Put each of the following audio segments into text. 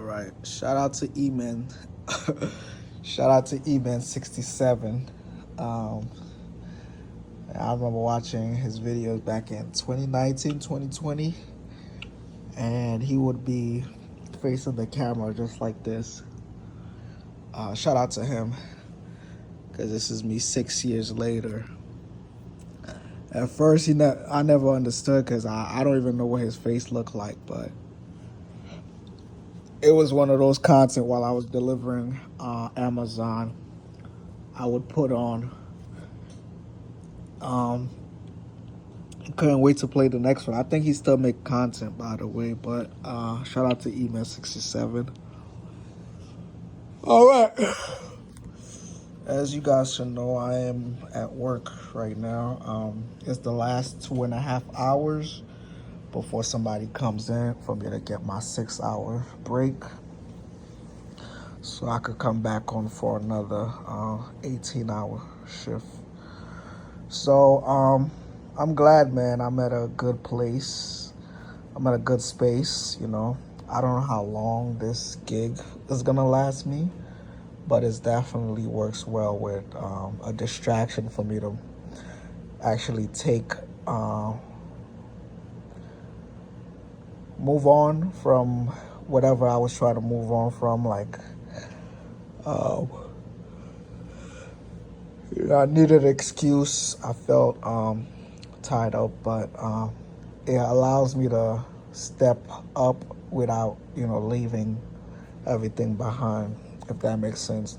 All right. Shout out to E-Man. Shout out to E-Man 67. Um, I remember watching his videos back in 2019, 2020, and he would be facing the camera just like this. Shout out to him because this is me 6 years later. At first, I never understood because I don't even know what his face looked like, but it was one of those content while I was delivering Amazon. I would put on. Um, couldn't wait to play the next one. I think he still make content, by the way. But shout out to Eman67. All right. As you guys should know, I am at work right now. It's the last 2.5 hours before somebody comes in for me to get my 6 hour break, so I could come back on for another 18-hour shift. So I'm glad, man. I'm at a good place. I'm at a good space, you know. I don't know how long this gig is gonna last me, but it definitely works well with a distraction for me to actually move on from whatever I was trying to move on from. Like, I needed an excuse. I felt tied up, but it allows me to step up without, leaving everything behind, if that makes sense.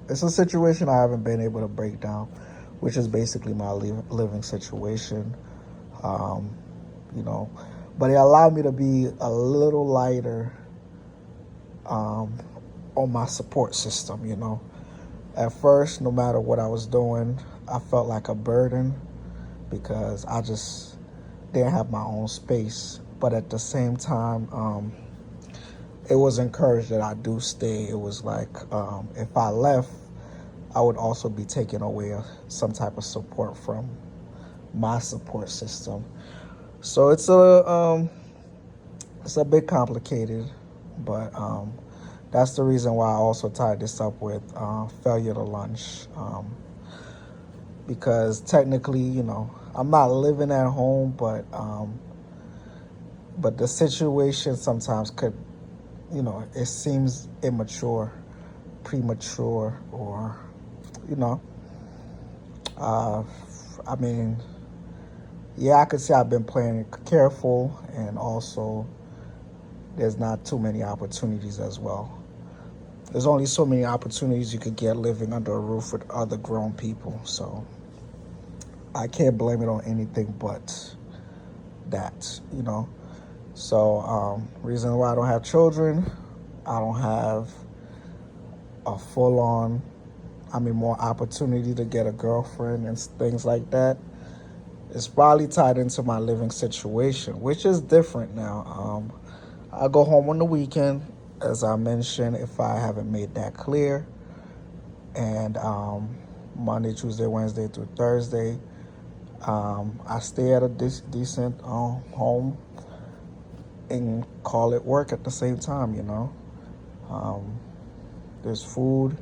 It's a situation I haven't been able to break down, which is basically my living situation, um, you know. But it allowed me to be a little lighter on my support system, you know. At first, no matter what I was doing, I felt like a burden because I just didn't have my own space. But at the same time, it was encouraged that I do stay. It was like if I left, I would also be taking away some type of support from my support system. So it's a bit complicated, but that's the reason why I also tied this up with failure to lunch. Because technically, I'm not living at home, but the situation sometimes could, it seems immature, premature, or, you know, uh, I mean, yeah, I could say I've been playing it careful, and also there's not too many opportunities as well. There's only so many opportunities you could get living under a roof with other grown people, so I can't blame it on anything but that, you know. So, reason why I don't have children, I don't have a full-on, more opportunity to get a girlfriend and things like that. It's probably tied into my living situation, which is different now. I go home on the weekend, as I mentioned, if I haven't made that clear. And Monday, Tuesday, Wednesday through Thursday, I stay at a decent home and call it work at the same time, you know. There's food,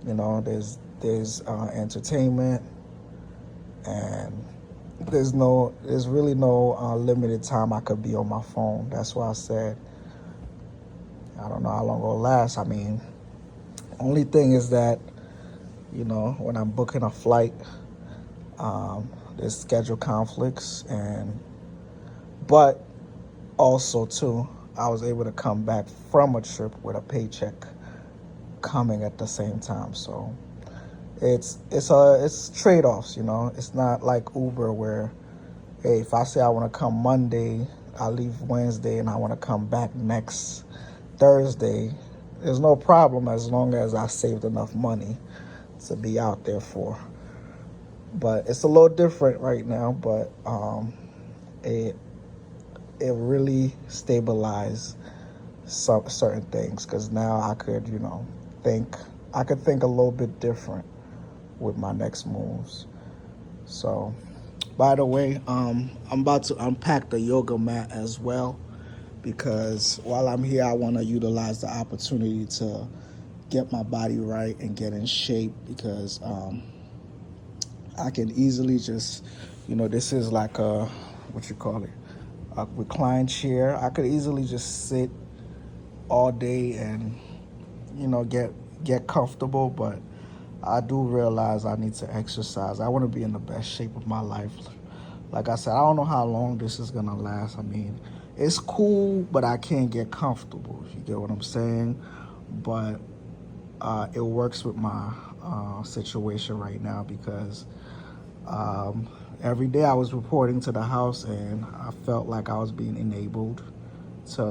there's entertainment, and there's really no limited time I could be on my phone. That's why I said, I don't know how long it'll last. Only thing is that, when I'm booking a flight, there's schedule conflicts, but also too, I was able to come back from a trip with a paycheck coming at the same time. So it's trade-offs, you know. It's not like Uber where, hey, if I say I want to come Monday, I leave Wednesday and I want to come back next Thursday, there's no problem as long as I saved enough money to be out there for. But it's a little different right now, but it really stabilized some certain things, because now I could, think a little bit different with my next moves. So, by the way, I'm about to unpack the yoga mat as well, because while I'm here, I want to utilize the opportunity to get my body right and get in shape because I can easily just, this is like a, what you call it, a recline chair. I could easily just sit all day and, get comfortable, but I do realize I need to exercise. I want to be in the best shape of my life. Like I said, I don't know how long this is gonna last. I mean, it's cool, but I can't get comfortable. You get what I'm saying? But it works with my situation right now because every day I was reporting to the house and I felt like I was being enabled to,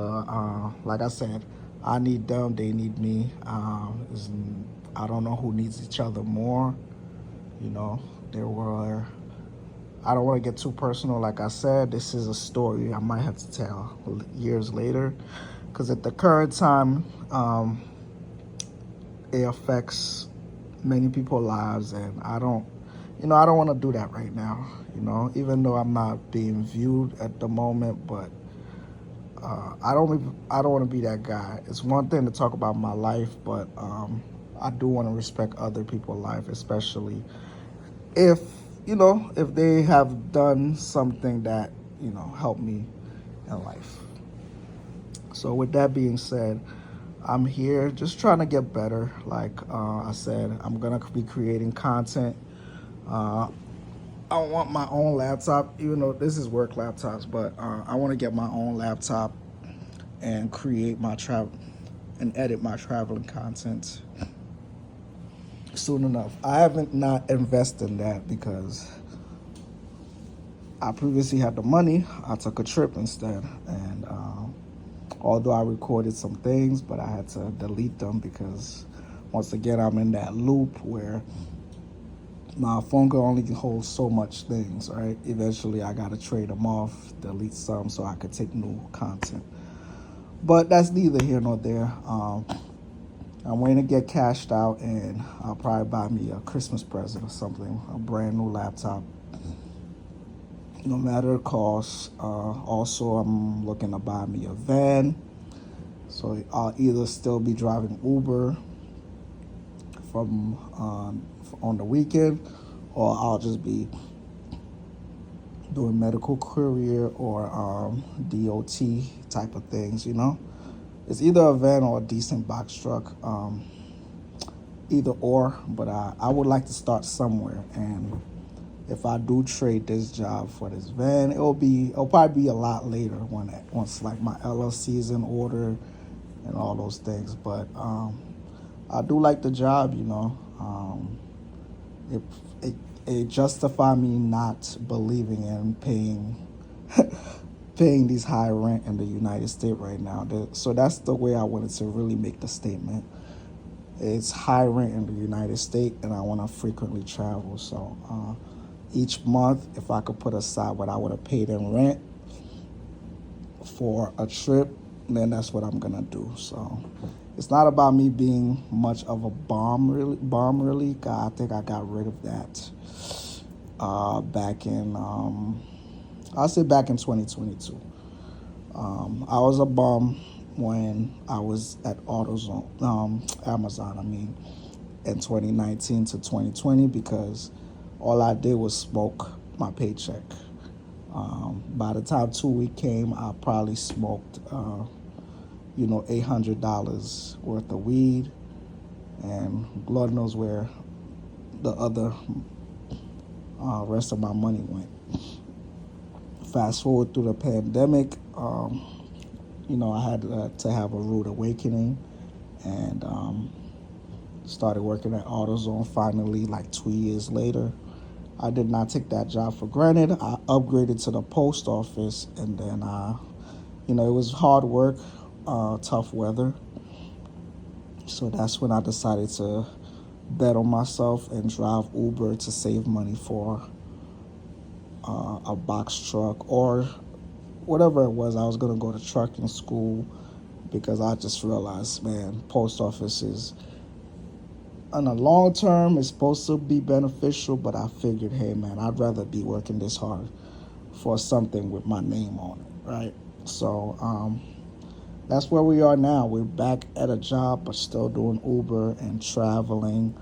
like I said, I need them, they need me. I don't know who needs each other more. There were, I don't want to get too personal. Like I said, this is a story I might have to tell years later because at the current time, it affects many people's lives, and I don't want to do that right now. Even though I'm not being viewed at the moment, but I don't want to be that guy. It's one thing to talk about my life, but I do want to respect other people's life, especially if if they have done something that helped me in life. So with that being said, I'm here just trying to get better. Like I said, I'm gonna be creating content. Uh, I want my own laptop, even though this is work laptops, but I want to get my own laptop and create my travel and edit my traveling content soon enough. I haven't not invested in that because I previously had the money. I took a trip instead, and although I recorded some things, but I had to delete them because once again I'm in that loop where my phone can only hold so much things, right? Eventually I gotta trade them off, delete some so I could take new content. But that's neither here nor there. I'm waiting to get cashed out and I'll probably buy me a Christmas present or something, a brand new laptop, no matter the cost. Also, I'm looking to buy me a van. So I'll either still be driving Uber from on the weekend, or I'll just be doing medical courier or DOT type of things. It's either a van or a decent box truck, either or. But I would like to start somewhere, and if I do trade this job for this van, it'll probably be a lot later once like my LLC is in order and all those things. But I do like the job. It justify me not believing in paying these high rent in the United States right now. So that's the way I wanted to really make the statement. It's high rent in the United States, and I want to frequently travel. So each month, if I could put aside what I would have paid in rent for a trip, then that's what I'm gonna do. So it's not about me being much of a bomb, really. I think I got rid of that back in, I'll say back in 2022. I was a bum when I was at Amazon, in 2019 to 2020 because all I did was smoke my paycheck. By the time 2 week came, I probably smoked, $800 worth of weed, and Lord knows where the other rest of my money went. Fast forward through the pandemic, I had to have a rude awakening, and started working at AutoZone finally like 2 years later. I did not take that job for granted. I upgraded to the post office, and then, it was hard work, tough weather. So that's when I decided to bet on myself and drive Uber to save money for a box truck or whatever it was. I was going to go to trucking school because I just realized, man, post office is, on the long term, it's supposed to be beneficial, but I figured, hey, man, I'd rather be working this hard for something with my name on it, right? So that's where we are now. We're back at a job, but still doing Uber and traveling,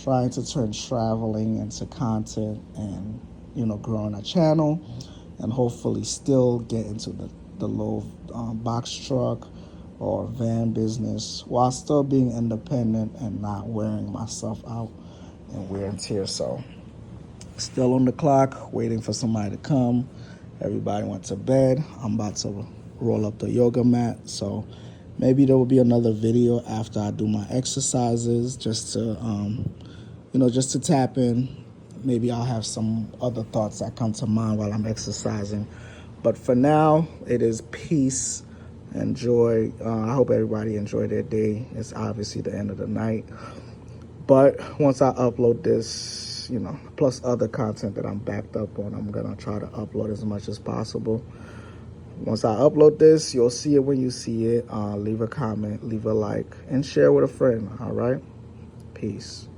trying to turn traveling into content and, growing a channel and hopefully still get into the low box truck or van business while still being independent and not wearing myself out and wear and tear. So still on the clock, waiting for somebody to come. Everybody went to bed. I'm about to roll up the yoga mat. So maybe there will be another video after I do my exercises just to, just to tap in. Maybe I'll have some other thoughts that come to mind while I'm exercising. But for now, it is peace and joy. I hope everybody enjoyed their day. It's obviously the end of the night. But once I upload this, plus other content that I'm backed up on, I'm going to try to upload as much as possible. Once I upload this, you'll see it when you see it. Leave a comment, leave a like, and share with a friend, all right? Peace.